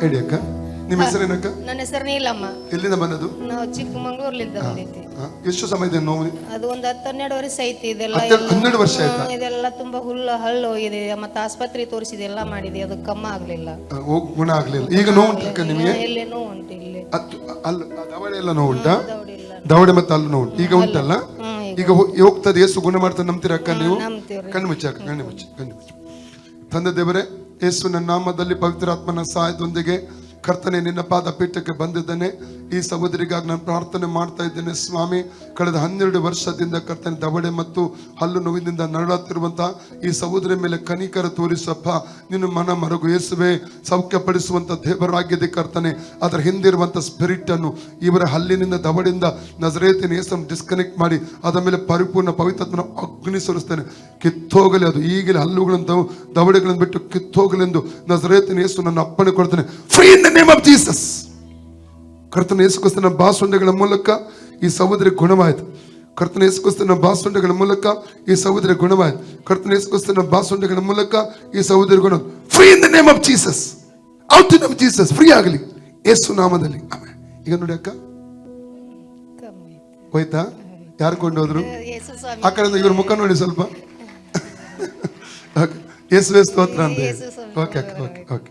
ಹೇಳಿ ಅಕ್ಕ, ನಿಮ್ಮ ಹೆಸರೇನಕ್ಕ? ನನ್ನ ಹೆಸರು ನೀಲಮ್ಮ. ಎಲ್ಲಿಂದ ಬಂದದ್ದು? ನಾವು ಚಿಕ್ಕಮಂಗ್ಳೂರ್ಲಿಂದ ಬಂದಿದ್ವಿ. ಎಷ್ಟು ಸಮಯದ ನೋವು? ಅದು ಒಂದು 10-12 ವರ್ಷ ಐತಿ. ಇದೆಲ್ಲ 12 ವರ್ಷ ಆಯ್ತಾ? ಇದೆಲ್ಲ ತುಂಬಾ ಹಳ್ಳು ಹೋಗಿದೆ. ಮತ್ತೆ ಆಸ್ಪತ್ರೆ ತೋರಿಸಿದೆ, ಎಲ್ಲ ಮಾಡಿದೆ, ಅದು ಕಮ್ಮಿ ಆಗ್ಲಿಲ್ಲ, ಗುಣ ಆಗ್ಲಿಲ್ಲ. ಈಗ ನೋವು ಉಂಟಕ್ಕ ನಿಮಗೆ? ಎಲ್ಲೇ ನೋವು ಉಂಟು, ಇಲ್ಲಿ ಅಲ್ಲ ದವಡೆ ಎಲ್ಲ ನೋವು ಉಂಟಾ? ದೌಡಿಲ್ಲ. ದವಡೆ ಮತ್ತೆ ಅಲ್ಲಿ ನೋವು ಈಗ ಉಂಟಲ್ಲ? ಈಗ ಹೋಗ್ತದೆ, ಯೇಸು ಗುಣ ಮಾಡ್ತಾನೆ, ನಂಬ್ತೀರಾ ಅಕ್ಕ ನೀವು? ನಂಬ್ತೀವ್ರಿ. ಕಣ್ಣು ಮುಚ್ಚಾಕ, ಕಣ್ಣು ಮುಚ್ಚಿ, ಕಣ್ಣು ಮುಚ್ಚಿ. ತಂದೆ ದೇವರೇ, ಯೇಸುವಿನ ನಾಮದಲ್ಲಿ ಪವಿತ್ರಾತ್ಮನ ಸಹಾಯದೊಂದಿಗೆ ಕರ್ತನೆ ನಿನ್ನ ಪಾದ ಪೀಠಕ್ಕೆ ಬಂದಿದ್ದೇನೆ. ಈ ಸಹೋದರಿಗಾಗಿ ನಾನು ಪ್ರಾರ್ಥನೆ ಮಾಡ್ತಾ ಇದ್ದೇನೆ ಸ್ವಾಮಿ. ಕಳೆದ 12 ವರ್ಷದಿಂದ ಕರ್ತನೆ ದವಡೆ ಮತ್ತು ಹಲ್ಲು ನೋವಿನಿಂದ ನರಳುತ್ತಿರುವಂತಹ ಈ ಸಹೋದರಿ ಮೇಲೆ ಕನಿಕರ ತೋರಿಸಪ್ಪ. ನಿನ್ನ ಮನ ಮರಗು ಯೇಸುವೆ, ಸೌಖ್ಯಪಡಿಸುವಂತ ದೇವರಾಗಿದೆ ಕರ್ತನೆ. ಅದರ ಹಿಂದಿರುವಂತ ಸ್ಪಿರಿಟ್ ಅನ್ನು ಇವರ ಹಲ್ಲಿನಿಂದ ದವಡೆಯಿಂದ ನಜರೇತಿನ ಯೇಸನ್ನು ಡಿಸ್ಕನೆಕ್ಟ್ ಮಾಡಿ ಅದರ ಮೇಲೆ ಪರಿಪೂರ್ಣ ಪವಿತ್ರತ್ವನ ಅಗ್ನಿ ಸುರಿಸ್ತೇನೆ. ಕಿತ್ತೋಗಲಿ ಅದು ಈಗಲೇ, ಹಲ್ಲುಗಳನ್ನು ದವಡೆಗಳನ್ನು ಬಿಟ್ಟು ಕಿತ್ತೋಗಲೆಂದು ನಜರೇತಿನ ಯೇಸು ನನ್ನ ಅಪ್ಪಣೆ ಕೊಡ್ತೇನೆ. Free in the name of Jesus. ಕರ್ತನ ಯೇಸುಕ್ರಿಸ್ತನ ಬಾಸುಂಡೆಗಳ ಮೂಲಕ ಈ ಸಹೋದರಿ ಗುಣವಾಯಿತು. ಕರ್ತನ ಯೇಸುಕ್ರಿಸ್ತನ ಬಾಸುಂಡೆಗಳ ಮೂಲಕ ಈ ಸಹೋದರಿ ಗುಣವಾಯಿತು. ಕರ್ತನ ಯೇಸುಕ್ರಿಸ್ತನ ಬಾಸುಂಡೆಗಳ ಮೂಲಕ ಈ ಸಹೋದರಿ ಗುಣ. Free in the name of Jesus, out in of Jesus, free ಆಗಲಿ ಯೇಸು ನಾಮದಲ್ಲಿ. ಆಮೇಲೆ ಈಗ ನೋಡಿ ಅಕ್ಕ, ಹೋಯ್ತಾ? ಯಾರು ಕೊಂಡೋದ್ರು? ಆ ಕಡೆಯಿಂದ ಇವ್ರ ಮುಖ ನೋಡಿ ಸ್ವಲ್ಪ. ಯೇಸುವೆ ಸ್ತೋತ್ರ ಅಂತ. Okay okay okay.